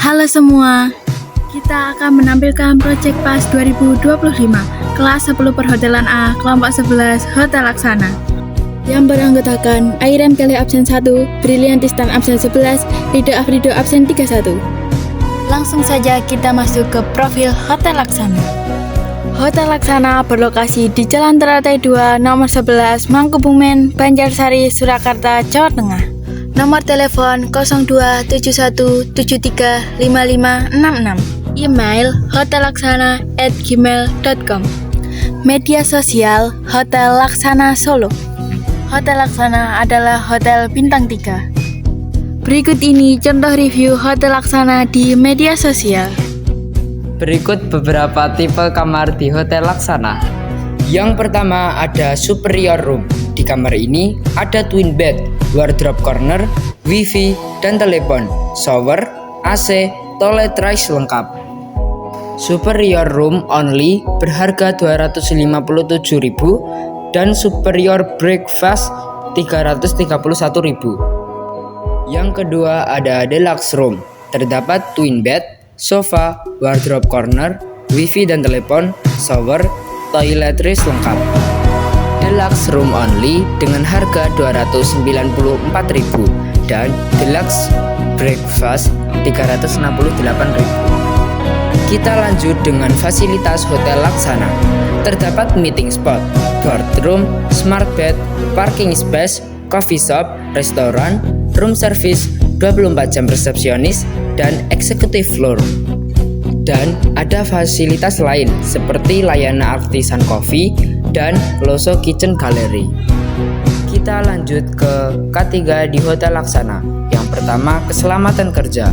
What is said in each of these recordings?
Halo semua, kita akan menampilkan proyek PAS 2025 kelas 10 Perhotelan A, kelompok 11 Hotel Laksana yang beranggotakan Airen Kelly absen 1, Briliantistan absen 11, Rido Afrido absen 31. Langsung saja kita masuk ke profil Hotel Laksana. Hotel Laksana berlokasi di Jalan Teratai 2 nomor 11 Mangkubumen, Banjarsari, Surakarta, Jawa Tengah. Nomor telepon 0271735566. Email hotellaksana@gmail.com. Media sosial Hotel Laksana Solo. Hotel Laksana adalah hotel bintang 3. Berikut ini contoh review Hotel Laksana di media sosial. Berikut beberapa tipe kamar di Hotel Laksana. Yang pertama ada superior room. Di kamar ini ada twin bed, wardrobe corner, wifi, dan telepon, shower, AC, toilet rice lengkap. Superior room only berharga 257.000 dan superior breakfast 331.000. Yang kedua ada deluxe room. Terdapat twin bed, sofa, wardrobe corner, wifi dan telepon, shower, toiletries lengkap. Deluxe room only dengan harga 294.000 dan deluxe breakfast 368.000. Kita lanjut dengan fasilitas Hotel Laksana. Terdapat meeting spot, boardroom, smart bed, parking space, coffee shop, restoran, room service, 24 jam resepsionis, dan executive floor. Dan ada fasilitas lain seperti layanan artisan coffee dan Loso Kitchen Gallery. Kita lanjut ke K3 di Hotel Laksana. Yang pertama, keselamatan kerja.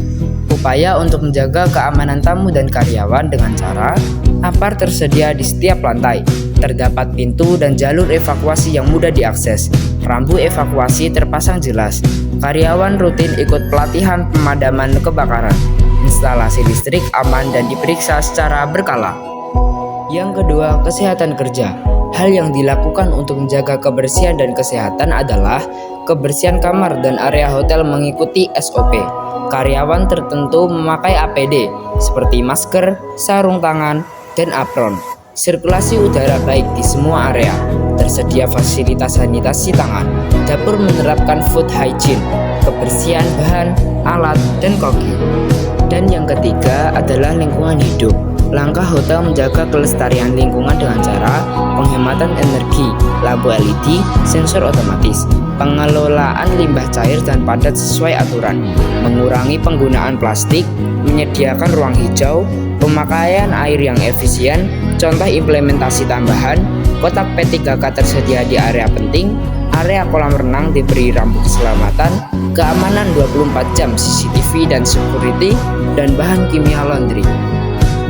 Upaya untuk menjaga keamanan tamu dan karyawan dengan cara apar tersedia di setiap lantai. Terdapat pintu dan jalur evakuasi yang mudah diakses. Rambu evakuasi terpasang jelas. Karyawan rutin ikut pelatihan pemadaman kebakaran. Instalasi listrik aman dan diperiksa secara berkala. Yang kedua, kesehatan kerja. Hal yang dilakukan untuk menjaga kebersihan dan kesehatan adalah kebersihan kamar dan area hotel mengikuti SOP. Karyawan tertentu memakai APD seperti masker, sarung tangan, dan apron. Sirkulasi udara baik di semua area. Tersedia fasilitas sanitasi tangan. Dapur menerapkan food hygiene, kebersihan bahan, alat, dan koki. Dan yang ketiga adalah lingkungan hidup. Langkah hotel menjaga kelestarian lingkungan dengan cara penghematan energi, lampu LED, sensor otomatis, pengelolaan limbah cair dan padat sesuai aturan, mengurangi penggunaan plastik, menyediakan ruang hijau, pemakaian air yang efisien, contoh implementasi tambahan, kotak P3K tersedia di area penting, area kolam renang diberi rambu keselamatan, keamanan 24 jam CCTV dan security, dan bahan kimia laundry.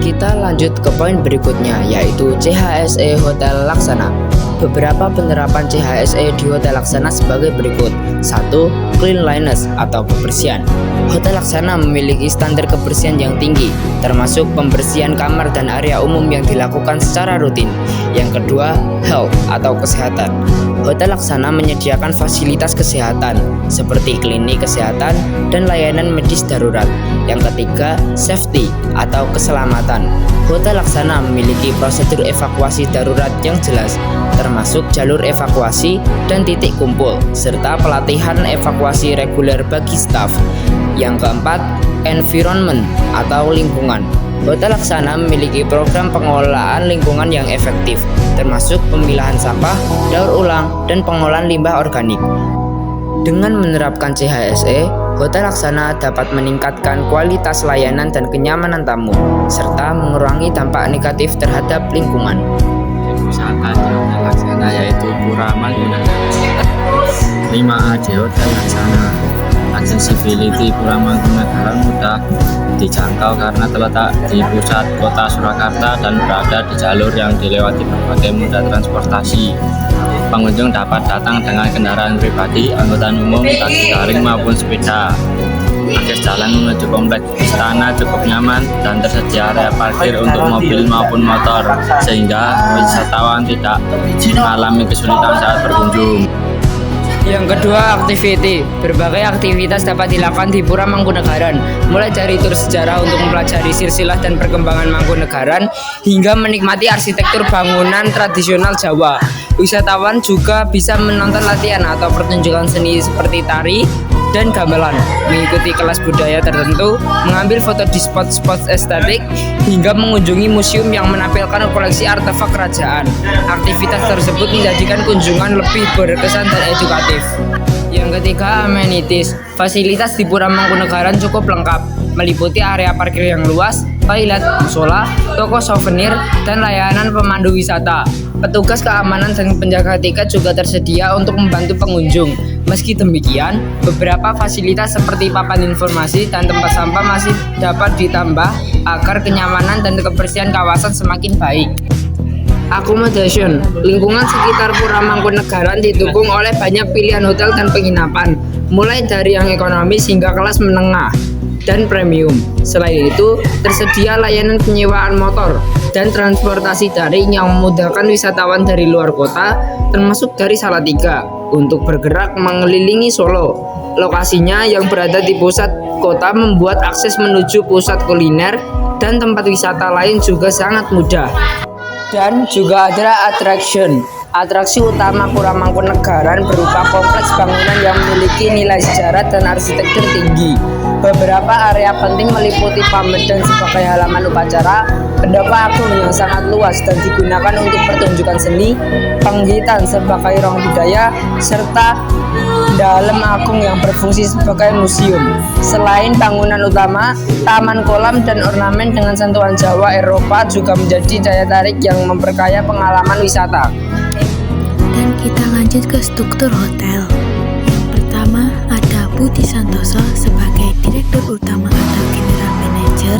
Kita lanjut ke poin berikutnya, yaitu CHSE Hotel Laksana. Beberapa penerapan CHSE di Hotel Laksana sebagai berikut. 1. Cleanliness atau kebersihan. Hotel Laksana memiliki standar kebersihan yang tinggi, termasuk pembersihan kamar dan area umum yang dilakukan secara rutin. Yang kedua, health atau kesehatan. Hotel Laksana menyediakan fasilitas kesehatan seperti klinik kesehatan dan layanan medis darurat. Yang ketiga, safety atau keselamatan. Hotel Laksana memiliki prosedur evakuasi darurat yang jelas, termasuk jalur evakuasi dan titik kumpul, serta pelatihan evakuasi reguler bagi staf. Yang keempat, environment atau lingkungan. Hotel Laksana memiliki program pengelolaan lingkungan yang efektif, termasuk pemilahan sampah, daur ulang, dan pengolahan limbah organik. Dengan menerapkan CHSE, Hotel Laksana dapat meningkatkan kualitas layanan dan kenyamanan tamu, serta mengurangi dampak negatif terhadap lingkungan. Wisata di Hotel Laksana yaitu Pura Mangkunegaran. 5A di Hotel Laksana. Accessibility Pura Mangkunegaran mudah dijangkau karena terletak di pusat kota Surakarta dan berada di jalur yang dilewati berbagai moda transportasi. Pengunjung dapat datang dengan kendaraan pribadi, angkutan umum, taksi daring maupun sepeda. Akses jalan menuju kompleks istana cukup nyaman dan tersedia area parkir untuk mobil maupun motor, sehingga wisatawan tidak mengalami kesulitan saat berkunjung. Yang kedua, activity. Berbagai aktivitas dapat dilakukan di Pura Mangkunegaran, mulai dari tur sejarah untuk mempelajari silsilah dan perkembangan Mangkunegaran, hingga menikmati arsitektur bangunan tradisional Jawa. Wisatawan juga bisa menonton latihan atau pertunjukan seni seperti tari dan gamelan, mengikuti kelas budaya tertentu, mengambil foto di spot-spot estetik, hingga mengunjungi museum yang menampilkan koleksi artefak kerajaan. Aktivitas tersebut menjadikan kunjungan lebih berkesan dan edukatif. Yang ketiga, amenities. Fasilitas di Pura Mangkunegaran cukup lengkap, meliputi area parkir yang luas, toilet, musola, toko souvenir, dan layanan pemandu wisata. Petugas keamanan dan penjaga tiket juga tersedia untuk membantu pengunjung. Meski demikian, beberapa fasilitas seperti papan informasi dan tempat sampah masih dapat ditambah agar kenyamanan dan kebersihan kawasan semakin baik. Accommodation. Lingkungan sekitar Pura Mangkunegaran didukung oleh banyak pilihan hotel dan penginapan, mulai dari yang ekonomis hingga kelas menengah dan premium. Selain itu, tersedia layanan penyewaan motor dan transportasi daring yang memudahkan wisatawan dari luar kota, termasuk dari Salatiga, untuk bergerak mengelilingi Solo. Lokasinya yang berada di pusat kota membuat akses menuju pusat kuliner dan tempat wisata lain juga sangat mudah. Dan juga ada attraction. Atraksi utama Pura Mangkunegaran berupa kompleks bangunan yang memiliki nilai sejarah dan arsitektur tinggi. Beberapa area penting meliputi pamedan sebagai halaman upacara, pendopo agung yang sangat luas dan digunakan untuk pertunjukan seni, penghitan sebagai ruang budaya, serta dalam agung yang berfungsi sebagai museum. Selain bangunan utama, taman kolam dan ornamen dengan sentuhan Jawa Eropa juga menjadi daya tarik yang memperkaya pengalaman wisata. Dan kita lanjut ke struktur hotel. Yang pertama ada Budi Santoso sebagai Direktur Utama atau General Manager,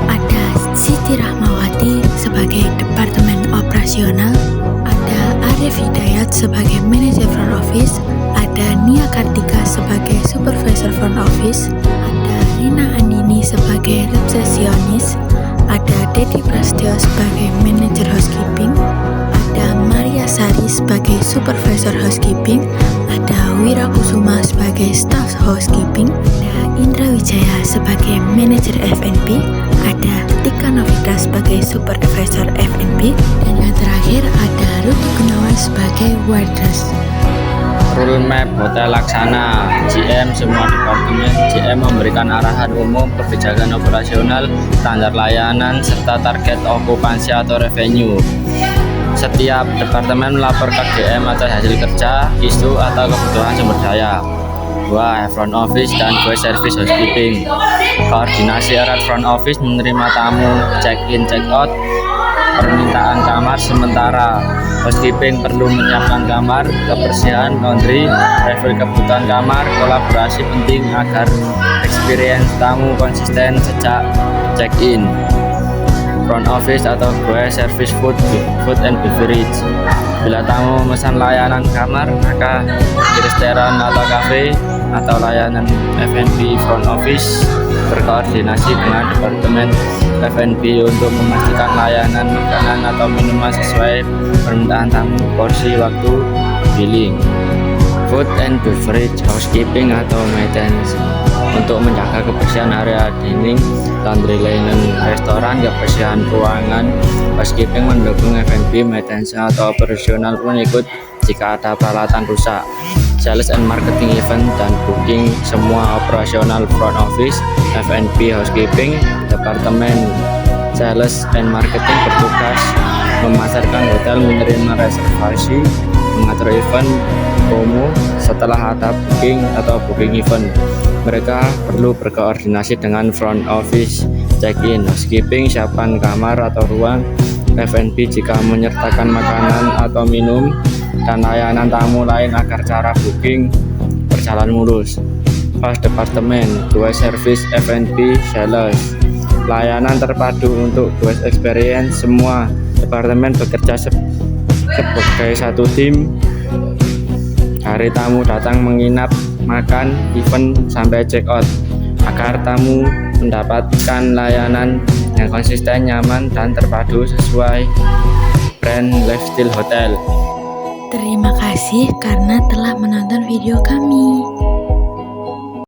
ada Siti Rahmawati sebagai Departemen Operasional, ada Arif Hidayat sebagai Manajer Front Office, ada Nia Kartika sebagai Supervisor Front Office, ada Rina Andini sebagai Resepsionis, ada Dedi Prasetyo sebagai Manajer Housekeeping, ada Maria Sari sebagai Supervisor Housekeeping, ada Wira Kusuma sebagai Staff Housekeeping, ada Indra Wijaya sebagai Manajer F&B, ada Tika Novita sebagai Supervisor F&B, dan yang terakhir ada Rudi Gunawan sebagai Waitress. Rule map Hotel Laksana. GM semua departemen GM memberikan arahan umum, kebijakan operasional, standar layanan, serta target okupansi atau revenue. Setiap departemen melapor ke GM atas hasil kerja, isu atau kebutuhan sumber daya. 2. Front office dan service housekeeping. Koordinasi erat front office menerima tamu, check-in, check-out, permintaan kamar sementara. Housekeeping perlu menyiapkan kamar, kebersihan, laundry, refill kebutuhan kamar. Kolaborasi penting agar experience tamu konsisten sejak check-in. Front office atau service food and beverage. Bila tamu memesan layanan kamar, maka di restoran atau kafe atau layanan F&B front office berkoordinasi dengan departemen F&B untuk memastikan layanan makanan atau minuman sesuai permintaan tamu, porsi, waktu, billing. Food and beverage housekeeping atau maintenance untuk menjaga kebersihan area dining, laundry linen restoran, kebersihan ruangan. Housekeeping mendukung F&B, maintenance atau operasional pun ikut jika ada peralatan rusak. Sales and marketing event dan booking semua operasional front office, F&B, housekeeping, departemen sales and marketing bertugas memasarkan hotel, menerima reservasi, mengatur event, promo setelah ada booking atau booking event. Mereka perlu berkoordinasi dengan front office, check-in, housekeeping, siapan kamar atau ruang, F&B jika menyertakan makanan atau minum, dan layanan tamu lain agar cara booking berjalan mulus. Pas departemen, service, F&B, sales, layanan terpadu untuk guest experience. Semua departemen bekerja sebagai satu tim. Hari tamu datang, menginap, makan, event sampai check out, agar tamu mendapatkan layanan yang konsisten, nyaman, dan terpadu sesuai brand lifestyle hotel. Terima kasih karena telah menonton video kami.